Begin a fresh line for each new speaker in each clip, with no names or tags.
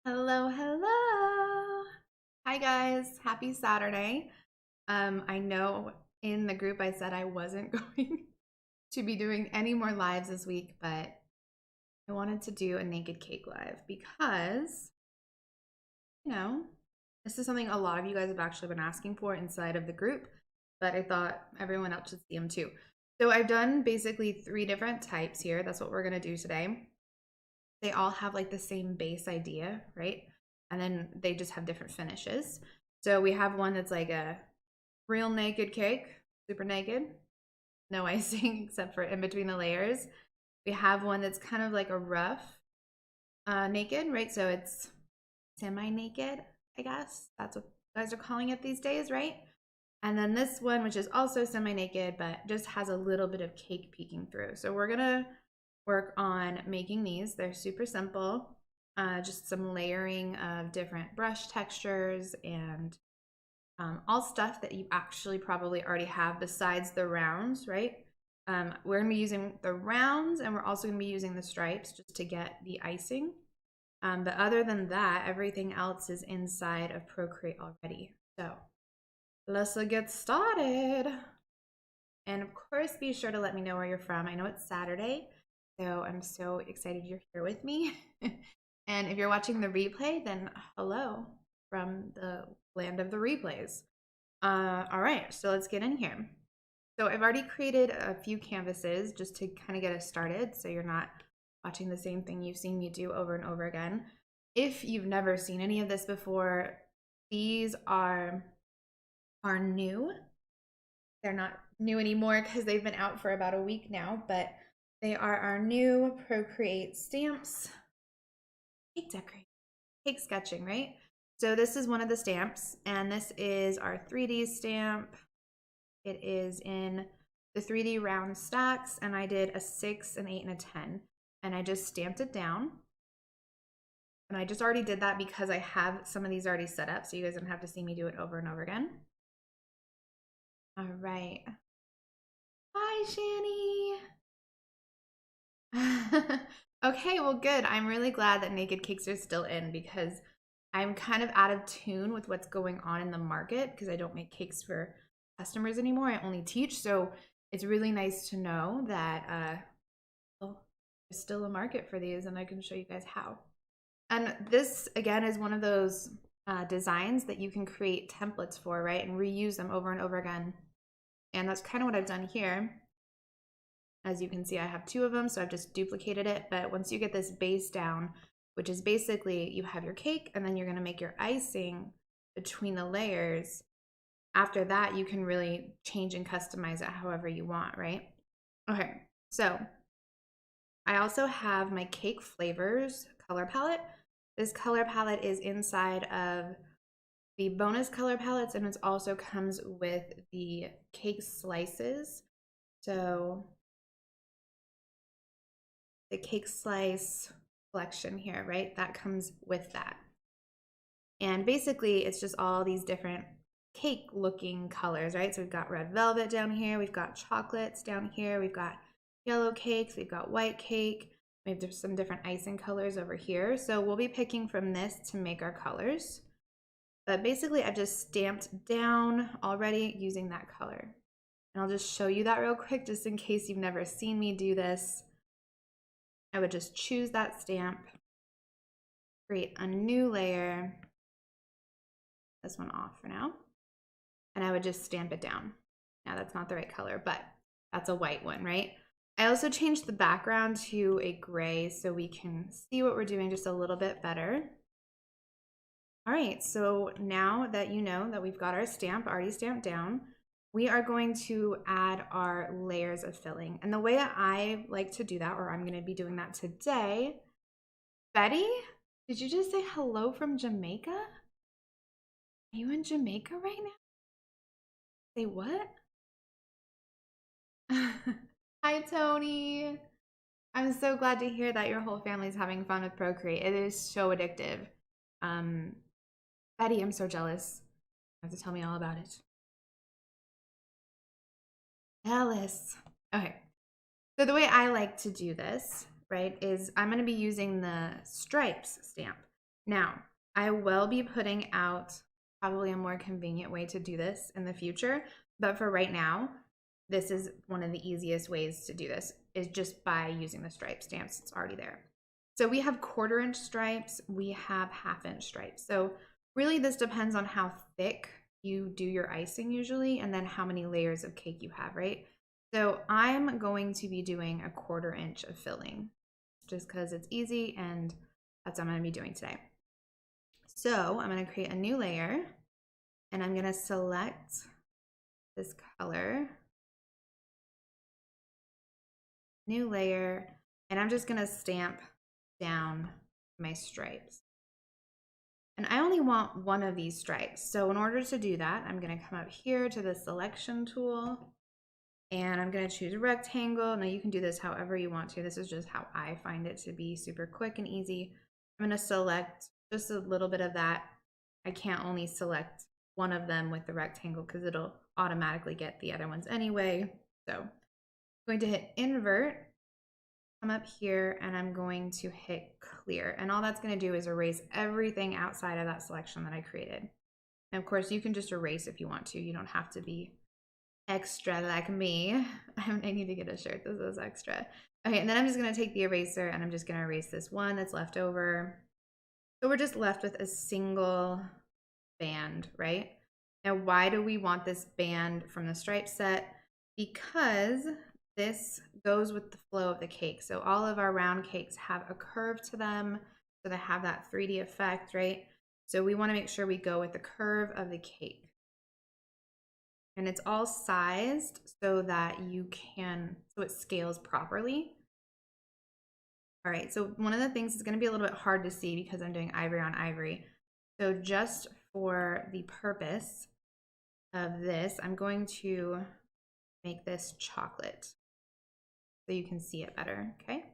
Hello, hello. Hi guys, happy Saturday. I know in the group I said I wasn't going to be doing any more lives this week, but I wanted to do a naked cake live because, you know, this is something a lot of you guys have actually been asking for inside of the group, but I thought everyone else should see them too. So I've done basically 3 different types here. That's what we're gonna do today. They all have like the same base idea, right? And then they just have different finishes. So we have one that's like a real naked cake, super naked, no icing except for in between the layers. We have one that's kind of like a rough naked, right? So it's semi-naked, I guess. That's what you guys are calling it these days, right? And then this one, which is also semi-naked, but just has a little bit of cake peeking through. So we're gonna work on making these. They're super simple, just some layering of different brush textures and all stuff that you actually probably already have besides the rounds, right? We're gonna be using the rounds and we're also gonna be using the stripes just to get the icing. But other than that, everything else is inside of Procreate already. So let's get started. And of course, be sure to let me know where you're from. I know it's Saturday, so I'm so excited you're here with me. And if you're watching the replay, then hello from the land of the replays. All right, so let's get in here. So I've already created a few canvases just to kind of get us started so you're not watching the same thing you've seen me do over and over again. If you've never seen any of this before, these are new. They're not new anymore because they've been out for about a week now, but they are our new Procreate Stamps. Cake decorating, cake sketching, right? So this is one of the stamps, and this is our 3D stamp. It is in the 3D round stacks, and I did a 6, an 8, and a 10, and I just stamped it down. And I just already did that because I have some of these already set up, so you guys don't have to see me do it over and over again. All right. Hi, Shani. Okay, well, good. I'm really glad that naked cakes are still in because I'm kind of out of tune with what's going on in the market because I don't make cakes for customers anymore. I only teach. So it's really nice to know that well, there's still a market for these and I can show you guys how. And this, again, is one of those designs that you can create templates for, right? And reuse them over and over again. And that's kind of what I've done here. As you can see, I have 2 of them, so I've just duplicated it. But once you get this base down, which is basically you have your cake and then you're going to make your icing between the layers. After that, you can really change and customize it however you want, right? Okay, so I also have my cake flavors color palette. This color palette is inside of the bonus color palettes, and it also comes with the cake slices. So the cake slice collection here, right? That comes with that. And basically it's just all these different cake looking colors, right? So we've got red velvet down here, we've got chocolates down here, we've got yellow cakes, we've got white cake, we have some different icing colors over here. So we'll be picking from this to make our colors. But basically I've just stamped down already using that color. And I'll just show you that real quick just in case you've never seen me do this. I would just choose that stamp, create a new layer, this one off for now, and I would just stamp it down. Now that's not the right color, but that's a white one, right? I also changed the background to a gray so we can see what we're doing just a little bit better. All right, so now that you know that we've got our stamp already stamped down, we are going to add our layers of filling. And the way that I like to do that, or I'm gonna be doing that today, Betty, did you just say hello from Jamaica? Are you in Jamaica right now? Say what? Hi, Tony. I'm so glad to hear that your whole family's having fun with Procreate. It is so addictive. Betty, I'm so jealous. You have to tell me all about it. Jealous. Okay. So the way I like to do this, right, is I'm going to be using the stripes stamp. Now, I will be putting out probably a more convenient way to do this in the future, but for right now, this is one of the easiest ways to do this, is just by using the stripe stamps. It's already there. So we have 1/4 inch stripes, we have 1/2 inch stripes. So really this depends on how thick you do your icing usually, and then how many layers of cake you have, right? So I'm going to be doing a 1/4 inch of filling just because it's easy, and that's what I'm going to be doing today. So I'm going to create a new layer, and I'm going to select this color, new layer, and I'm just going to stamp down my stripes. And I only want one of these stripes. So in order to do that, I'm going to come up here to the selection tool, and I'm going to choose a rectangle. Now you can do this however you want to. This is just how I find it to be super quick and easy. I'm going to select just a little bit of that. I can't only select one of them with the rectangle because it'll automatically get the other ones anyway. So I'm going to hit invert, come up here, and I'm going to hit clear. And all that's going to do is erase everything outside of that selection that I created. And of course, you can just erase if you want to. You don't have to be extra like me. I need to get a shirt that says extra. Okay, and then I'm just going to take the eraser and I'm just going to erase this one that's left over. So we're just left with a single band, right? Now, why do we want this band from the stripe set? Because this goes with the flow of the cake. So all of our round cakes have a curve to them, so they have that 3D effect, right? So we want to make sure we go with the curve of the cake. And it's all sized so that so it scales properly. All right, so one of the things is going to be a little bit hard to see because I'm doing ivory on ivory. So just for the purpose of this, I'm going to make this chocolate so you can see it better, okay?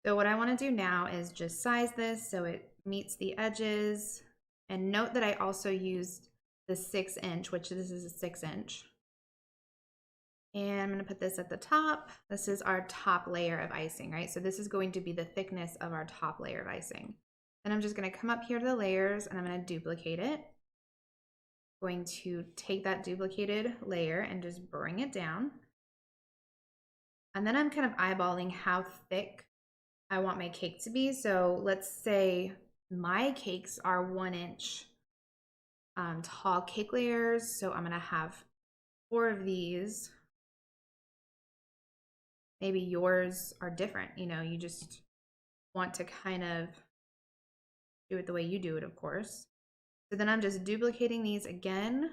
So what I want to do now is just size this so it meets the edges. And note that I also used the 6 inch, which this is a 6 inch. And I'm going to put this at the top. This is our top layer of icing, right? So this is going to be the thickness of our top layer of icing. And I'm just going to come up here to the layers and I'm going to duplicate it. I'm going to take that duplicated layer and just bring it down. And then I'm kind of eyeballing how thick I want my cake to be. So let's say my cakes are 1 inch tall cake layers. So I'm going to have 4 of these. Maybe yours are different, you know, you just want to kind of do it the way you do it, of course. So then I'm just duplicating these again,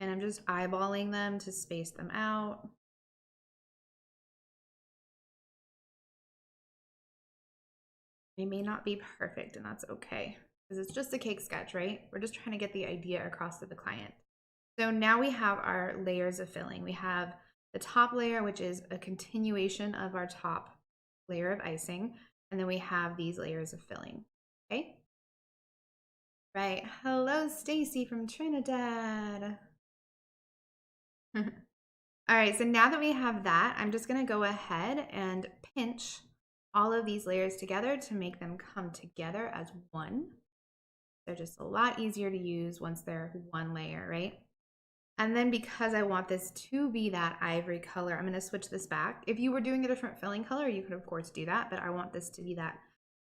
and I'm just eyeballing them to space them out. They may not be perfect, and that's okay, because it's just a cake sketch, right? We're just trying to get the idea across to the client. So now we have our layers of filling. We have the top layer, which is a continuation of our top layer of icing. And then we have these layers of filling, okay? Right, hello Stacy from Trinidad. All right, so now that we have that, I'm just gonna go ahead and pinch all of these layers together to make them come together as one. They're just a lot easier to use once they're one layer, right? And then because I want this to be that ivory color, I'm going to switch this back. If you were doing a different filling color, you could of course do that, but I want this to be that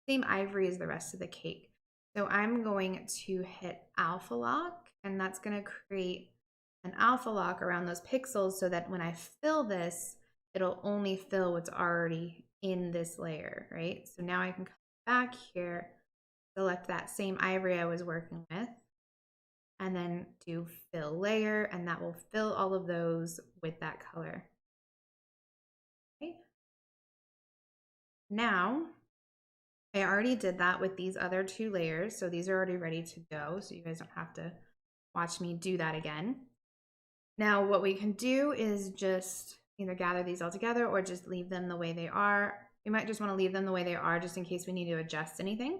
same ivory as the rest of the cake. So I'm going to hit alpha lock, and that's going to create an alpha lock around those pixels so that when I fill this, it'll only fill what's already in this layer, right? So now I can come back here, select that same ivory I was working with, and then do fill layer, and that will fill all of those with that color. Okay. Now, I already did that with these other 2 layers, so these are already ready to go, so you guys don't have to watch me do that again. Now, what we can do is just either gather these all together or just leave them the way they are. You might just want to leave them the way they are just in case we need to adjust anything.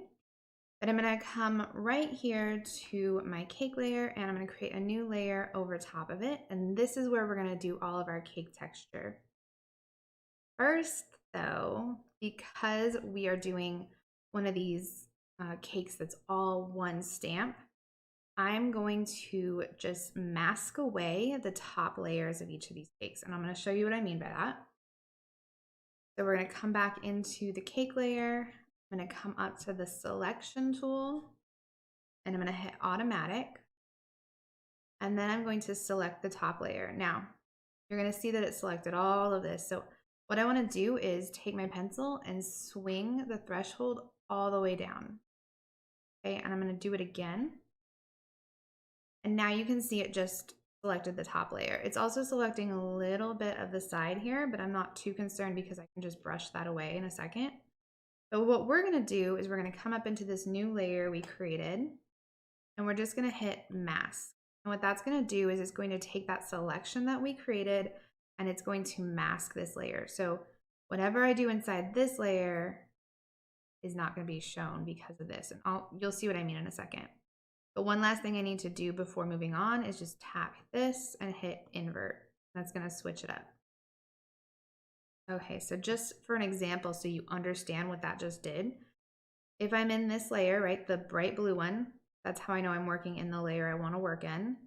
But I'm going to come right here to my cake layer, and I'm going to create a new layer over top of it. And this is where we're going to do all of our cake texture. First, though, because we are doing one of these cakes that's all one stamp, I'm going to just mask away the top layers of each of these cakes. And I'm going to show you what I mean by that. So we're going to come back into the cake layer. I'm going to come up to the selection tool and I'm going to hit automatic. And then I'm going to select the top layer. Now, you're going to see that it selected all of this. So what I want to do is take my pencil and swing the threshold all the way down. Okay, and I'm going to do it again. And now you can see it just selected the top layer. It's also selecting a little bit of the side here, but I'm not too concerned because I can just brush that away in a second. But what we're going to do is we're going to come up into this new layer we created, and we're just going to hit mask. And what that's going to do is it's going to take that selection that we created and it's going to mask this layer. So whatever I do inside this layer is not going to be shown because of this. And you'll see what I mean in a second. But one last thing I need to do before moving on is just tap this and hit invert. That's going to switch it up. Okay, so just for an example so you understand what that just did. If I'm in this layer, right, the bright blue one, that's how I know I'm working in the layer I want to work in.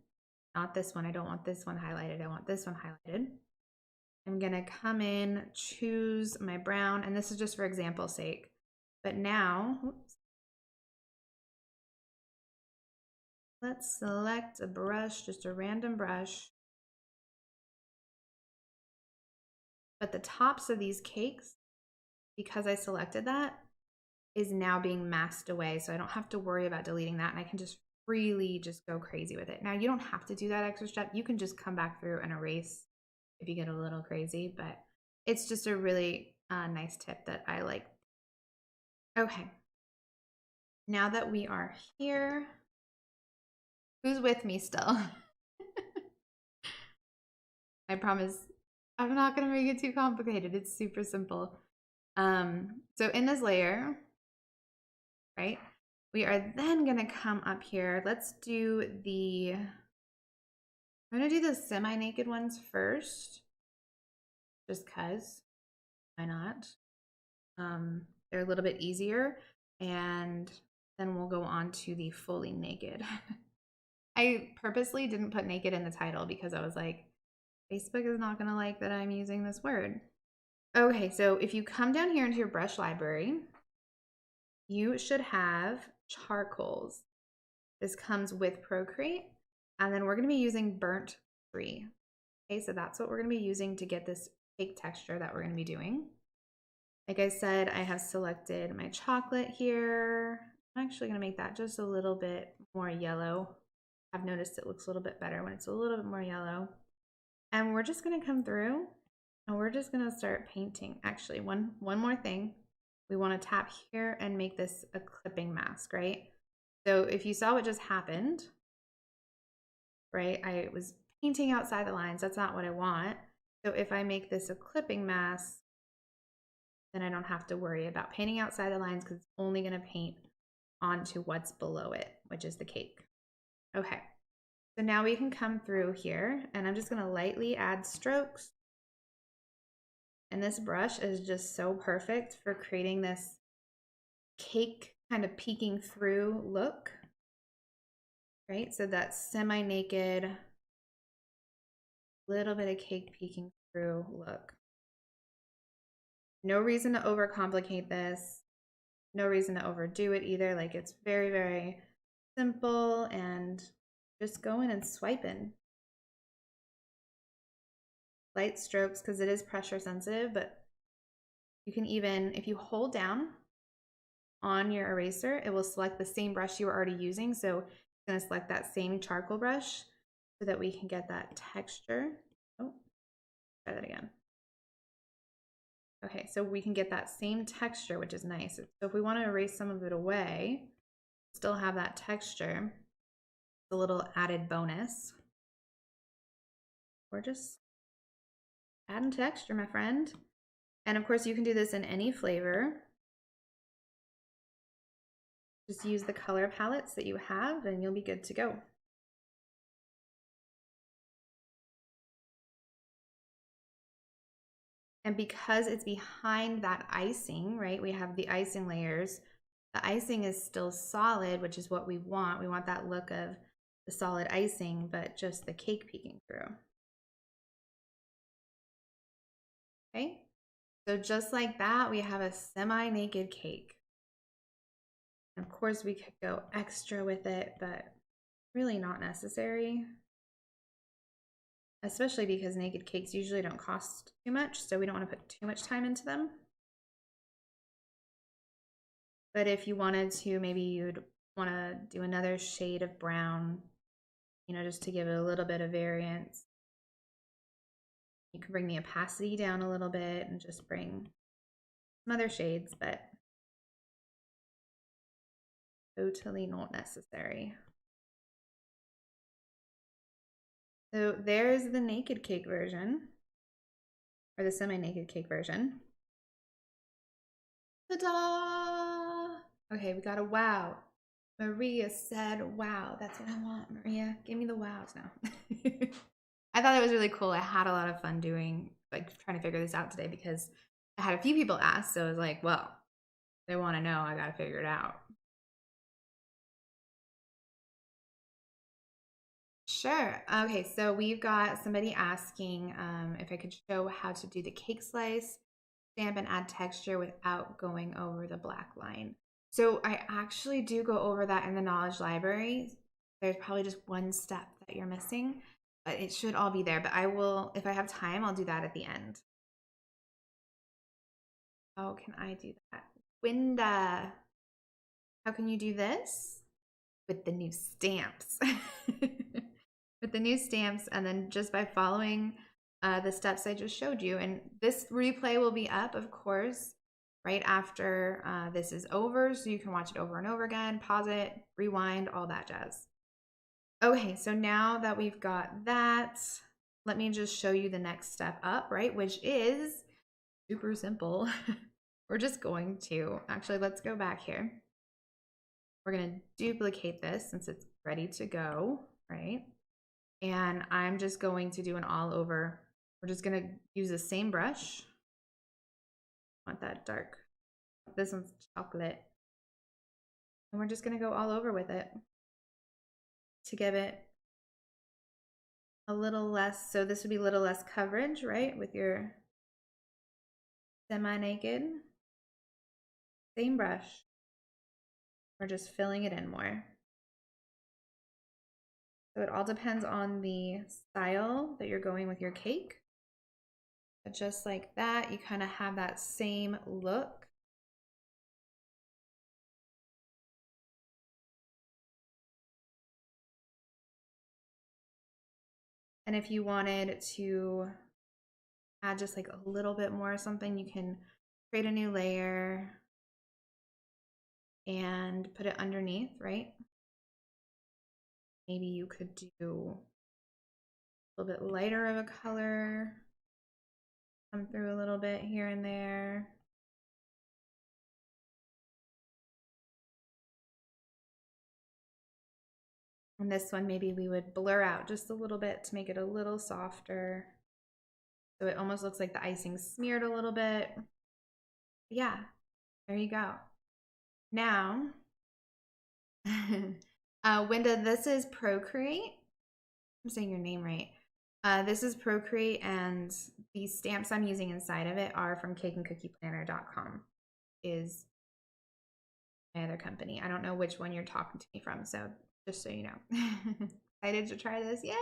Not this one. I don't want this one highlighted. I want this one highlighted. I'm going to come in, choose my brown, and this is just for example's sake. But now, oops, let's select a brush, just a random brush. But the tops of these cakes, because I selected that, is now being masked away. So I don't have to worry about deleting that. And I can just freely just go crazy with it. Now you don't have to do that extra step. You can just come back through and erase if you get a little crazy, but it's just a really nice tip that I like. Okay. Now that we are here, who's with me still? I promise I'm not going to make it too complicated. It's super simple. So in this layer, right, we are then going to come up here. Let's do I'm going to do the semi-naked ones first, just because, why not? They're a little bit easier, and then we'll go on to the fully naked. I purposely didn't put naked in the title because I was like, Facebook is not going to like that I'm using this word. Okay, so if you come down here into your brush library, you should have charcoals. This comes with Procreate, and then we're going to be using burnt 3. Okay, so that's what we're going to be using to get this cake texture that we're going to be doing. Like I said, I have selected my chocolate here. I'm actually going to make that just a little bit more yellow. I've noticed it looks a little bit better when it's a little bit more yellow. And we're just going to come through and we're just going to start painting. Actually, one more thing. We want to tap here and make this a clipping mask, right? So if you saw what just happened, right, I was painting outside the lines. That's not what I want. So if I make this a clipping mask, then I don't have to worry about painting outside the lines because it's only going to paint onto what's below it, which is the cake. Okay, so now we can come through here and I'm just going to lightly add strokes. And this brush is just so perfect for creating this cake kind of peeking through look, right? So that semi-naked, little bit of cake peeking through look. No reason to overcomplicate this. No reason to overdo it either. Like, it's very, very simple and just going and swiping. Light strokes because it is pressure sensitive, but you can even, if you hold down on your eraser, it will select the same brush you were already using. So it's going to select that same charcoal brush so that we can get that texture. Oh, try that again. Okay, so we can get that same texture, which is nice. So if we want to erase some of it away, still have that texture, a little added bonus. We're just adding texture, my friend. And of course, you can do this in any flavor. Just use the color palettes that you have and you'll be good to go. And because it's behind that icing, right, we have the icing layers, the icing is still solid, which is what we want. We want that look of the solid icing, but just the cake peeking through. Okay, so just like that, we have a semi-naked cake. Of course, we could go extra with it, but really not necessary. Especially because naked cakes usually don't cost too much, so we don't want to put too much time into them. But if you wanted to, maybe you'd want to do another shade of brown, you know, just to give it a little bit of variance. You can bring the opacity down a little bit and just bring some other shades, but totally not necessary. So there's the naked cake version, or the semi-naked cake version. Ta-da! Okay, we got a wow. Maria said wow. That's what I want, Maria. Give me the wows now. I thought it was really cool. I had a lot of fun doing, like, trying to figure this out today because I had a few people ask, so I was like, well, they want to know, I got to figure it out. Sure. Okay, so we've got somebody asking if I could show how to do the cake slice, stamp, and add texture without going over the black line. So I actually do go over that in the knowledge library. There's probably just one step that you're missing, but it should all be there. But I will, if I have time, I'll do that at the end. How can I do that? Winda, how can you do this? With the new stamps. With the new stamps, and then just by following the steps I just showed you. And this replay will be up, of course, right after this is over, so you can watch it over and over again, pause it, rewind, all that jazz. Okay, so now that we've got that, let me just show you the next step up, right, which is super simple. We're just going to, actually, let's go back here. We're going to duplicate this since it's ready to go, right? And I'm just going to do an all over. We're just going to use the same brush. I want that dark. This one's chocolate. And we're just going to go all over with it to give it a little less. So this would be a little less coverage, right? With your semi-naked. Same brush. We're just filling it in more. So it all depends on the style that you're going with your cake. But just like that, you kind of have that same look. And if you wanted to add just like a little bit more or something, you can create a new layer and put it underneath, right? Maybe you could do a little bit lighter of a color, come through a little bit here and there. And this one, maybe we would blur out just a little bit to make it a little softer. So it almost looks like the icing's smeared a little bit. Yeah, there you go. Now, Winda, this is Procreate. I'm saying your name right. This is Procreate, and the stamps I'm using inside of it are from cakeandcookieplanner.com. Is my other company. I don't know which one you're talking to me from, so just so you know. Excited to try this. Yay,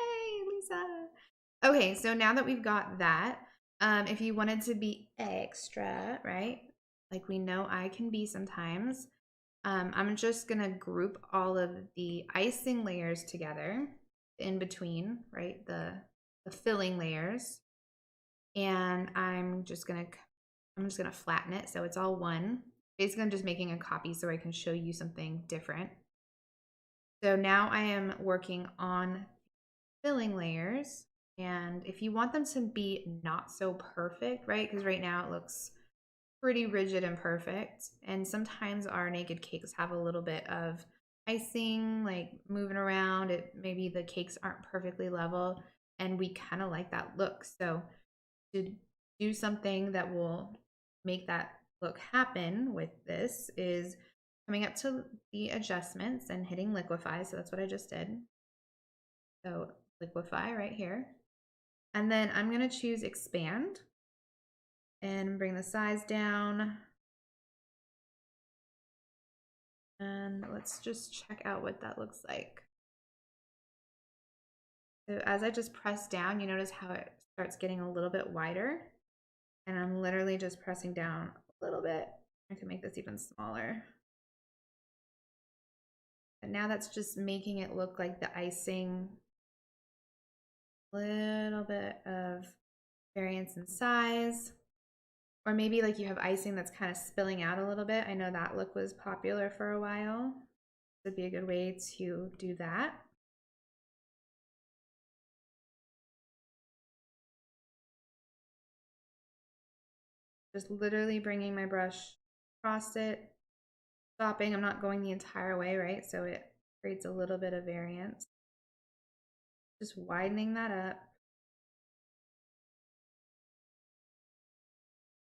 Lisa. Okay, so now that we've got that, if you wanted to be extra, right? Like we know I can be sometimes. I'm just gonna group all of the icing layers together in between, right? The filling layers. And I'm just gonna flatten it so it's all one. Basically, I'm just making a copy so I can show you something different. So now I am working on filling layers. And if you want them to be not so perfect, right? Because right now it looks pretty rigid and perfect. And sometimes our naked cakes have a little bit of icing, like moving around. Maybe the cakes aren't perfectly level, and we kind of like that look. So to do something that will make that look happen with this is coming up to the adjustments and hitting Liquify. So that's what I just did. So Liquify right here. And then I'm going to choose expand and bring the size down. And let's just check out what that looks like. So as I just press down, you notice how it starts getting a little bit wider. And I'm literally just pressing down a little bit. I can make this even smaller. And now that's just making it look like the icing. Little bit of variance in size. Or maybe like you have icing that's kind of spilling out a little bit. I know that look was popular for a while. This would be a good way to do that. Just literally bringing my brush across it, stopping. I'm not going the entire way, right? So it creates a little bit of variance. Just widening that up.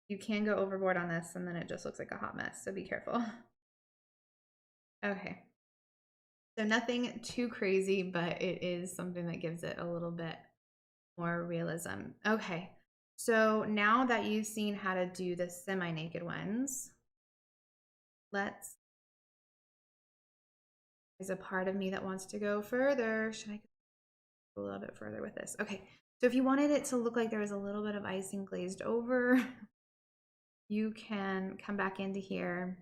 You can go overboard on this and then it just looks like a hot mess, so be careful. Okay. So nothing too crazy, but it is something that gives it a little bit more realism. Okay. So now that you've seen how to do the semi-naked ones, there's a part of me that wants to go further. Should I go a little bit further with this? Okay. So if you wanted it to look like there was a little bit of icing glazed over, you can come back into here,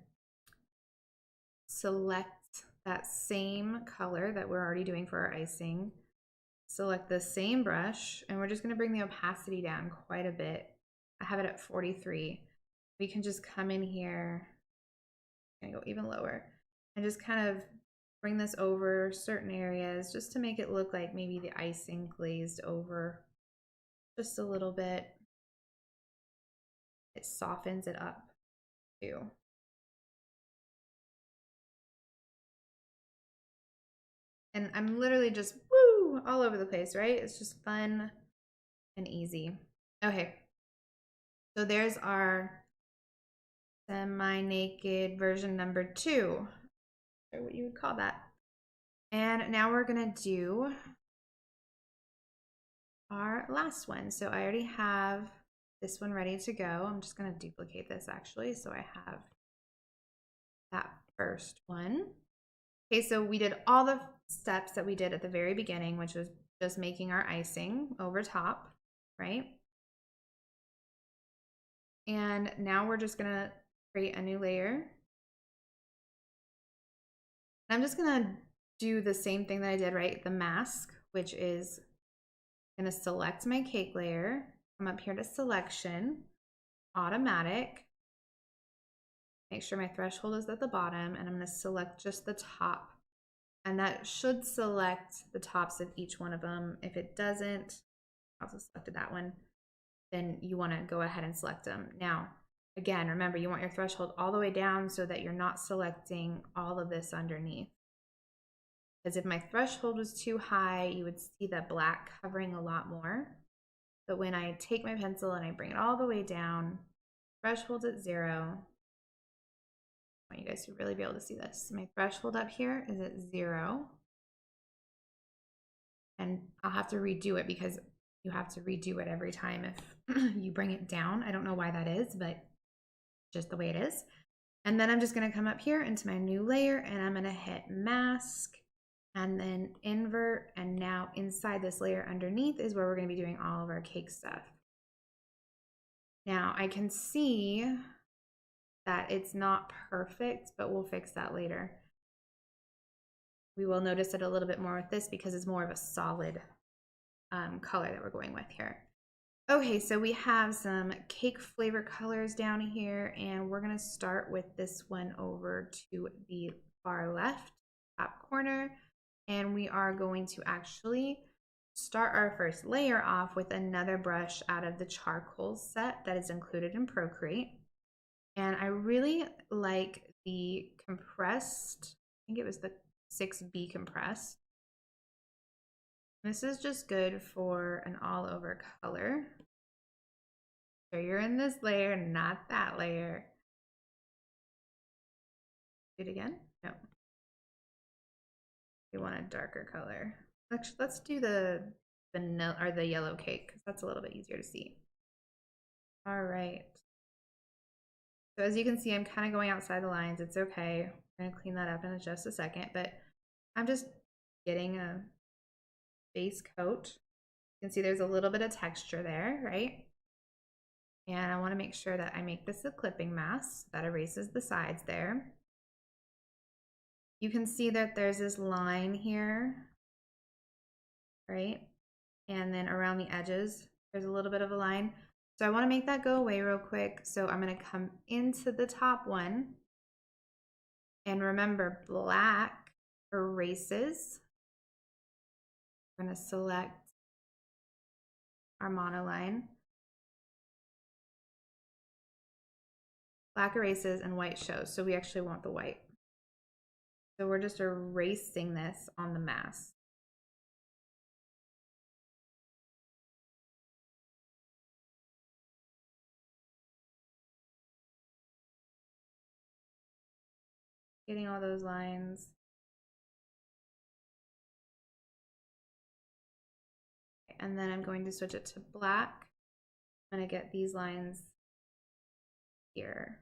select that same color that we're already doing for our icing, select the same brush, and we're just going to bring the opacity down quite a bit. I have it at 43. We can just come in here and go even lower and just kind of bring this over certain areas just to make it look like maybe the icing glazed over just a little bit. It softens it up too. And I'm literally just woo all over the place, right? It's just fun and easy. Okay. So there's our semi-naked version number 2, or what you would call that. And now we're gonna do our last one. So I already have this one ready to go. I'm just gonna duplicate this actually, so I have that first one. Okay, so we did all the steps that we did at the very beginning, which was just making our icing over top, right? And now we're just gonna create a new layer. I'm just gonna do the same thing that I did, right? The mask, which is gonna select my cake layer, come up here to selection, automatic, make sure my threshold is at the bottom, and I'm gonna select just the top. And that should select the tops of each one of them. If it doesn't, I also selected that one, then you wanna go ahead and select them. Now, again, remember, you want your threshold all the way down so that you're not selecting all of this underneath. Because if my threshold was too high, you would see that black covering a lot more. But when I take my pencil and I bring it all the way down, threshold's at 0. I want you guys to really be able to see this. My threshold up here is at 0. And I'll have to redo it because you have to redo it every time if you bring it down. I don't know why that is, but just the way it is. And then I'm just gonna come up here into my new layer and I'm gonna hit mask and then invert. And now inside this layer underneath is where we're gonna be doing all of our cake stuff. Now I can see that it's not perfect, but we'll fix that later. We will notice it a little bit more with this because it's more of a solid color that we're going with here. Okay, so we have some cake flavor colors down here, and we're gonna start with this one over to the far left top corner, and we are going to actually start our first layer off with another brush out of the charcoal set that is included in Procreate. And I really like the compressed, I think it was the 6B compressed. This is just good for an all over color. So you're in this layer, not that layer. Do it again? No. We want a darker color. Actually, let's do the vanilla or the yellow cake because that's a little bit easier to see. All right. So as you can see, I'm kind of going outside the lines. It's okay. I'm gonna clean that up in just a second, but I'm just getting a base coat. You can see there's a little bit of texture there, right? And I want to make sure that I make this a clipping mask that erases the sides there. You can see that there's this line here, right? And then around the edges, there's a little bit of a line. So I want to make that go away real quick. So I'm going to come into the top one. And remember, black erases. We're going to select our monoline. Black erases and white shows. So we actually want the white. So we're just erasing this on the mask. Getting all those lines. And then I'm going to switch it to black. I'm going to get these lines here.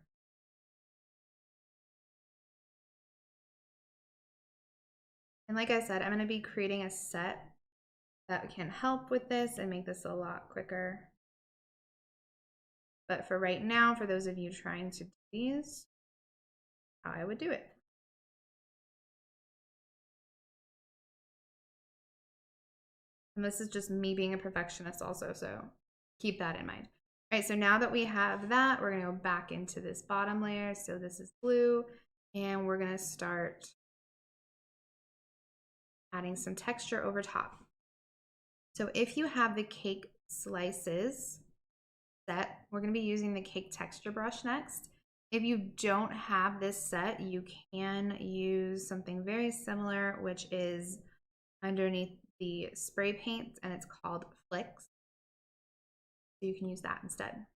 And like I said, I'm going to be creating a set that can help with this and make this a lot quicker. But for right now, for those of you trying to do these, how I would do it. And this is just me being a perfectionist also, so keep that in mind. All right, so now that we have that, we're gonna go back into this bottom layer. So this is blue, and we're gonna start adding some texture over top. So if you have the cake slices set, we're gonna be using the cake texture brush next. If you don't have this set, you can use something very similar, which is underneath the spray paint, and it's called Flicks. So you can use that instead.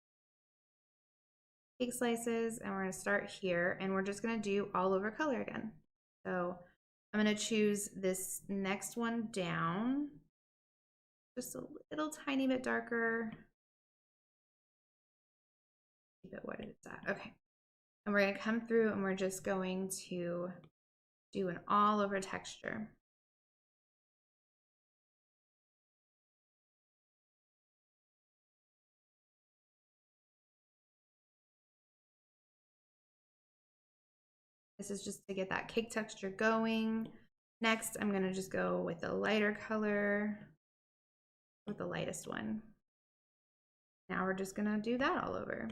Cake slices, and we're going to start here, and we're just going to do all over color again. So I'm going to choose this next one down, just a little tiny bit darker. Keep it what it's at. Okay. And we're going to come through, and we're just going to do an all over texture. This is just to get that cake texture going. Next, I'm gonna just go with a lighter color, with the lightest one. Now we're just gonna do that all over.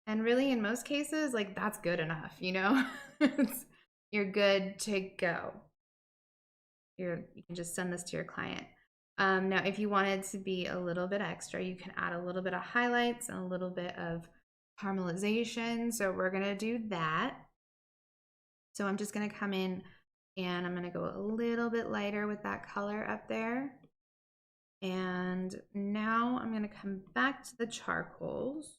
And really, in most cases, like that's good enough, you know? You're good to go. You can just send this to your client. Now, if you wanted to be a little bit extra, you can add a little bit of highlights and a little bit of caramelization. So we're gonna do that. So I'm just gonna come in and I'm gonna go a little bit lighter with that color up there. And now I'm gonna come back to the charcoals.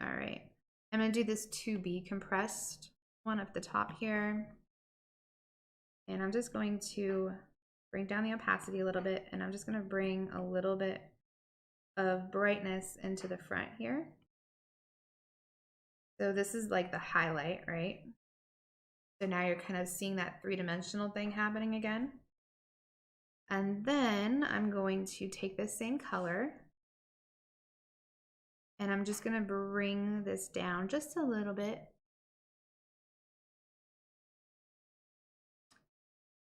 All right, I'm gonna do this to be compressed one up the top here. And I'm just going to bring down the opacity a little bit, and I'm just gonna bring a little bit of brightness into the front here. So this is like the highlight, right? So now you're kind of seeing that three-dimensional thing happening again. And then I'm going to take this same color and I'm just gonna bring this down just a little bit.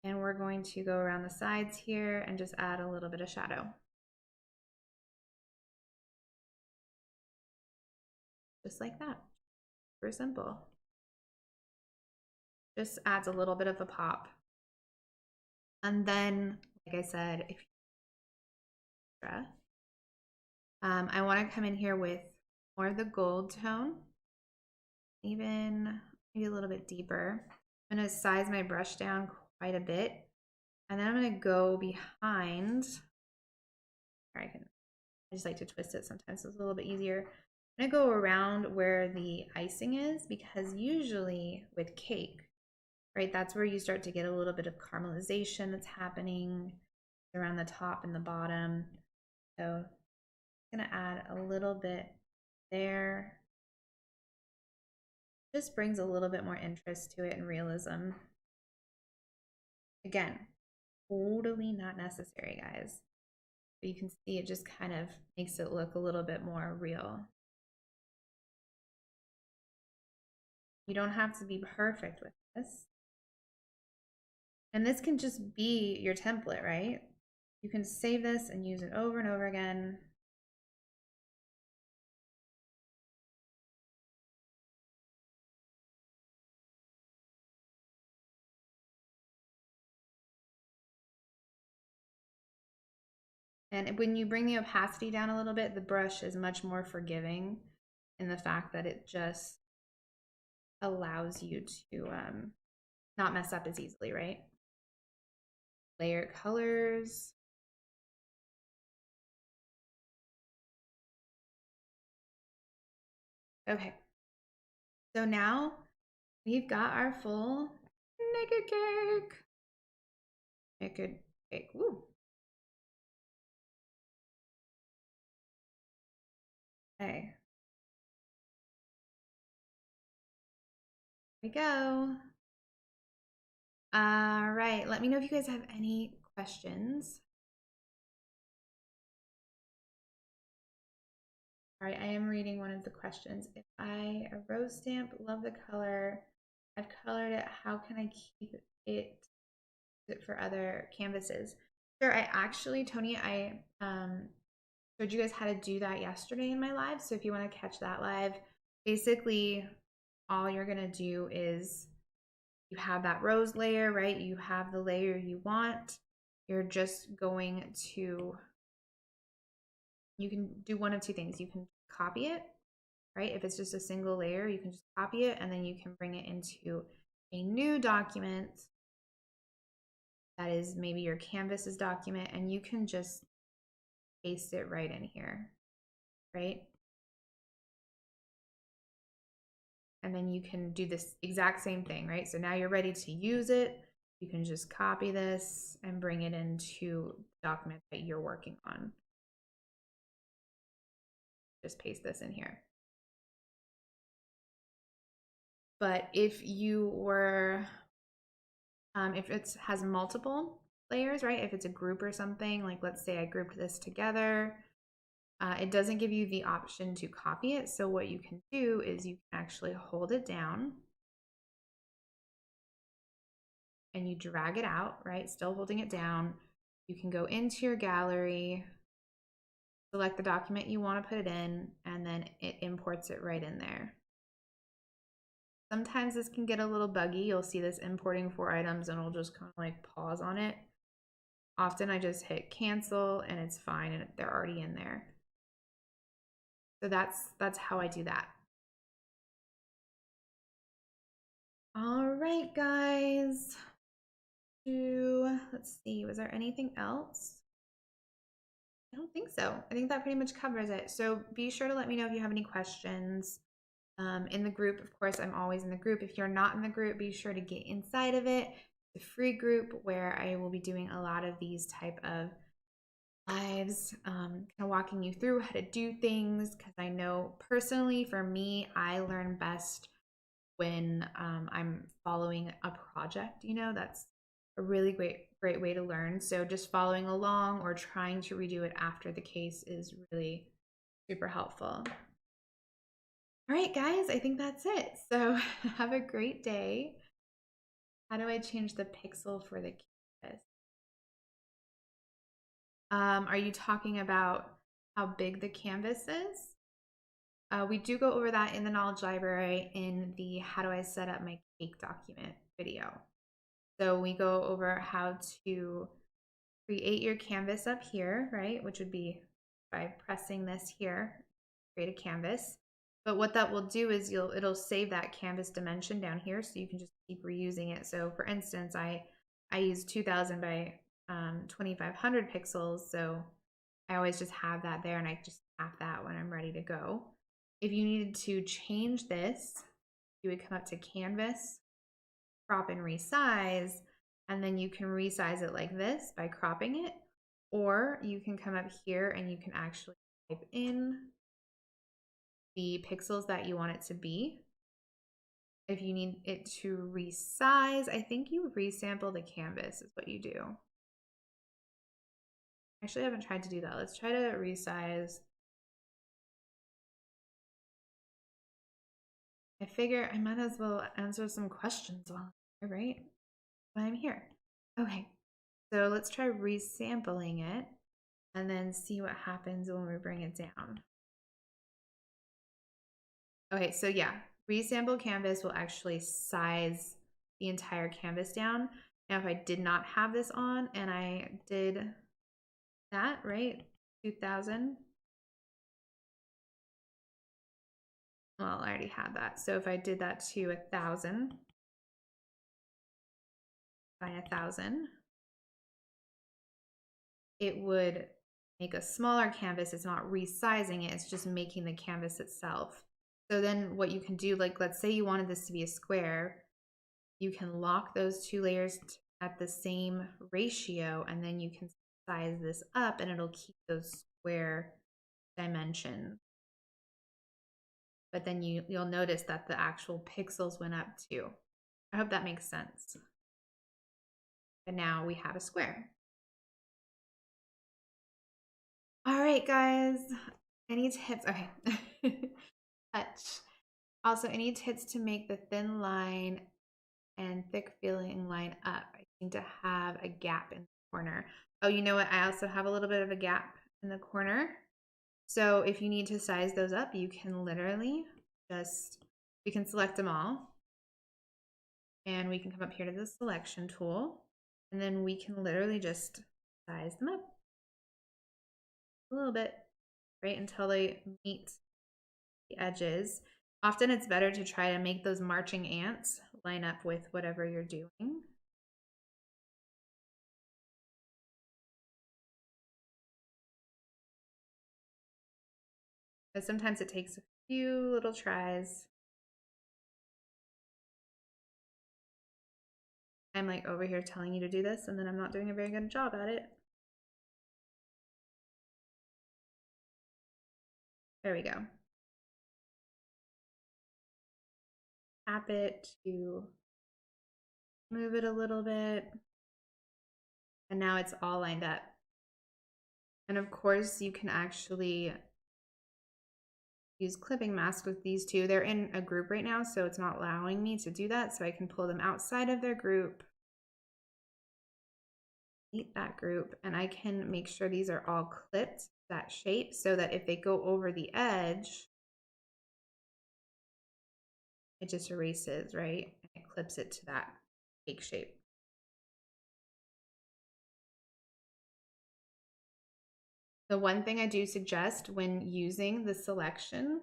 And we're going to go around the sides here and just add a little bit of shadow. Just like that, super simple. Just adds a little bit of a pop. And then, like I said, if I want to come in here with more of the gold tone, even maybe a little bit deeper. I'm going to size my brush down quite a bit. And then I'm going to go behind. I just like to twist it sometimes, so it's a little bit easier. I'm going to go around where the icing is, because usually with cake, right, that's where you start to get a little bit of caramelization that's happening around the top and the bottom. So I'm going to add a little bit there. Just brings a little bit more interest to it and realism. Again, totally not necessary, guys. But you can see it just kind of makes it look a little bit more real. You don't have to be perfect with this. And this can just be your template, right? You can save this and use it over and over again. And when you bring the opacity down a little bit, the brush is much more forgiving in the fact that it just allows you to not mess up as easily, right? Layer colors. Okay. So now we've got our full naked cake. Naked cake. Woo. Okay. Here we go. All right. Let me know if you guys have any questions. All right, I am reading one of the questions. If I a rose stamp, love the color, I've colored it, how can I keep it for other canvases? Sure, I actually, Tony, I showed you guys how to do that yesterday in my live. So if you want to catch that live, basically all you're gonna do is you have that rose layer, right? You have the layer you want. You're just going to, you can do one of two things. You can copy it, right? If it's just a single layer, you can just copy it and then you can bring it into a new document that is maybe your Canvas's document, and you can just paste it right in here, right? And then you can do this exact same thing, right? So now you're ready to use it. You can just copy this and bring it into the document that you're working on. Just paste this in here. But if you were, if it has multiple layers, right? If it's a group or something, like let's say I grouped this together, it doesn't give you the option to copy it. So what you can do is you can actually hold it down and you drag it out, right? Still holding it down. You can go into your gallery, select the document you want to put it in, and then it imports it right in there. Sometimes this can get a little buggy. You'll see this importing 4 items and it'll just kind of like pause on it. Often I just hit cancel and it's fine and they're already in there. So that's how I do that. All right, guys. Let's see, was there anything else? I don't think so. I think that pretty much covers it. So be sure to let me know if you have any questions. In the group, of course, I'm always in the group. If you're not in the group, be sure to get inside of it. The free group where I will be doing a lot of these type of lives, kind of walking you through how to do things, because I know personally for me, I learn best when I'm following a project. You know, that's a really great way to learn. So just following along or trying to redo it after the case is really super helpful. All right, guys, I think that's it. So have a great day. How do I change the pixel for the canvas? Are you talking about how big the canvas is? We do go over that in the knowledge library in the how do I set up my cake document video. So we go over how to create your canvas up here, right? Which would be by pressing this here, create a canvas. But what that will do is it'll save that canvas dimension down here, so you can just keep reusing it. So for instance, I use 2000 by 2500 pixels, so I always just have that there, and I just tap that when I'm ready to go. If you needed to change this, you would come up to Canvas, crop and resize, and then you can resize it like this by cropping it, or you can come up here and you can actually type in the pixels that you want it to be. If you need it to resize, I think you resample the canvas is what you do. Actually, I haven't tried to do that. Let's try to resize. I figure I might as well answer some questions while I'm here, right? While I'm here. Okay, so let's try resampling it and then see what happens when we bring it down. Okay, so yeah, resample canvas will actually size the entire canvas down. Now, if I did not have this on and I did that, right, 2000. Well, I already had that. So if I did that to 1000 by 1000, it would make a smaller canvas. It's not resizing it, it's just making the canvas itself. So then what you can do, like let's say you wanted this to be a square, you can lock those two layers at the same ratio, and then you can size this up and it'll keep those square dimensions. But then you'll notice that the actual pixels went up too. I hope that makes sense. And now we have a square. All right, guys. Any tips? Okay. Touch. Also, any tips to make the thin line and thick feeling line up? I seem to have a gap in the corner. Oh, you know what? I also have a little bit of a gap in the corner. So if you need to size those up, you can literally we can select them all. And we can come up here to the selection tool. And then we can literally just size them up a little bit, right, until they meet the edges. Often it's better to try to make those marching ants line up with whatever you're doing. But sometimes it takes a few little tries. I'm like over here telling you to do this, and then I'm not doing a very good job at it. There we go. Tap it to move it a little bit. And now it's all lined up. And of course, you can actually use clipping mask with these two. They're in a group right now, so it's not allowing me to do that. So I can pull them outside of their group, delete that group, and I can make sure these are all clipped that shape so that if they go over the edge, it just erases, right? And it clips it to that cake shape. The one thing I do suggest when using the selection,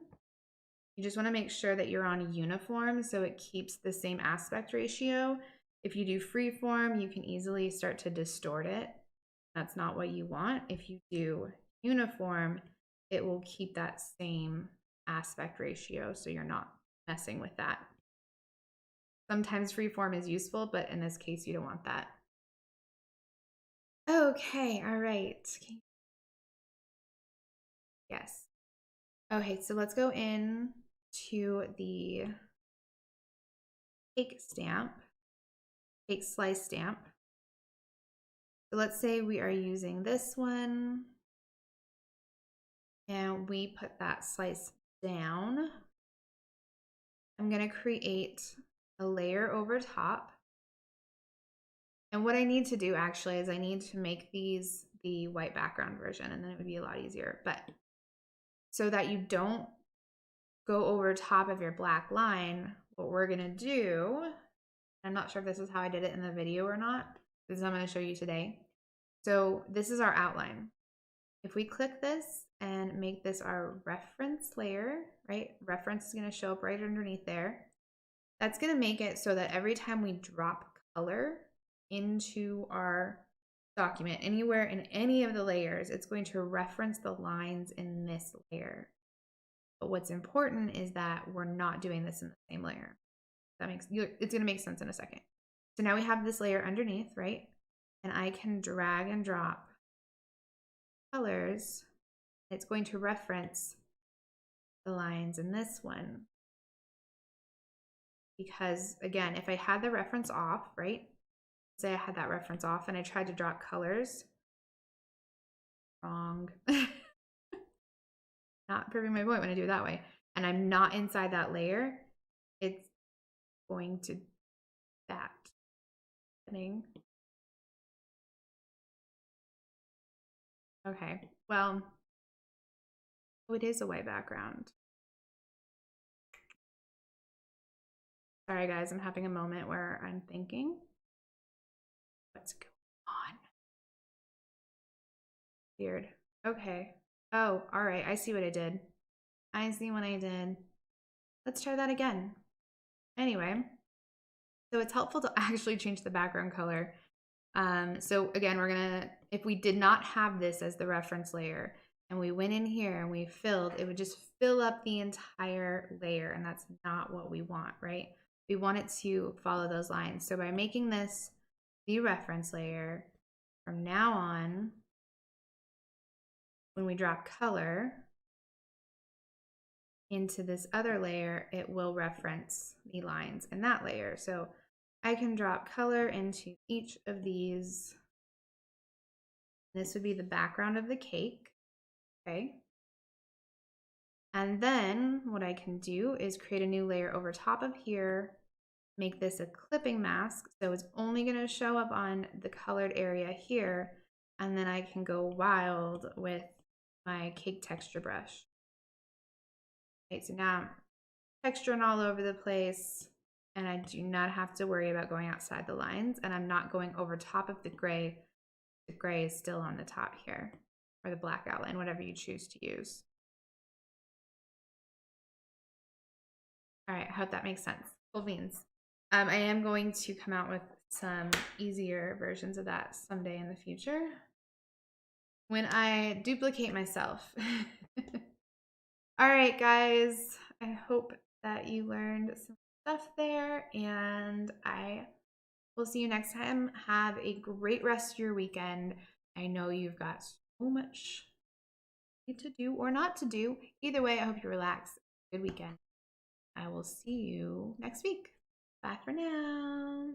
you just want to make sure that you're on uniform so it keeps the same aspect ratio. If you do freeform, you can easily start to distort it. That's not what you want. If you do uniform, it will keep that same aspect ratio, so you're not messing with that. Sometimes freeform is useful, but in this case, you don't want that. Okay, all right. Yes. Okay, so let's go in to the cake stamp, cake slice stamp. So let's say we are using this one and we put that slice down. I'm going to create a layer over top. And what I need to do actually is I need to make these the white background version, and then it would be a lot easier. But so that you don't go over top of your black line, what we're going to do, I'm not sure if this is how I did it in the video or not. This is what I'm going to show you today. So this is our outline. if we click this and make this our reference layer, right? Reference is going to show up right underneath there. That's going to make it so that every time we drop color into our document, anywhere in any of the layers, it's going to reference the lines in this layer. But what's important is that we're not doing this in the same layer. It's going to make sense in a second. So now we have this layer underneath, right? And I can drag and drop colors. It's going to reference the lines in this one. Because again, if I had the reference off, right? Say I had that reference off and I tried to drop colors. Wrong. Not proving my point when I do it that way. And I'm not inside that layer, it's going to that happening. Okay, well, oh, it is a white background. Sorry guys, I'm having a moment where I'm thinking, what's going on? Weird. Okay. Oh, all right, I see what I did. I see what I did. Let's try that again. Anyway, so it's helpful to actually change the background color. So again, we're gonna, if we did not have this as the reference layer and we went in here and we filled, it would just fill up the entire layer, and that's not what we want, right? We want it to follow those lines. So by making this the reference layer, from now on, when we drop color into this other layer, it will reference the lines in that layer. So I can drop color into each of these. This would be the background of the cake, okay? And then what I can do is create a new layer over top of here, make this a clipping mask. So it's only gonna show up on the colored area here. And then I can go wild with my cake texture brush. Okay, so now I'm texturing all over the place and I do not have to worry about going outside the lines, and I'm not going over top of the gray. The gray is still on the top here, or the black outline, whatever you choose to use. All right, I hope that makes sense. Cool beans. I am going to come out with some easier versions of that someday in the future when I duplicate myself. All right, guys, I hope that you learned some stuff there, and I will see you next time. Have a great rest of your weekend. I know you've got so much to do or not to do. Either way, I hope you relax. Good weekend. I will see you next week. Bye for now.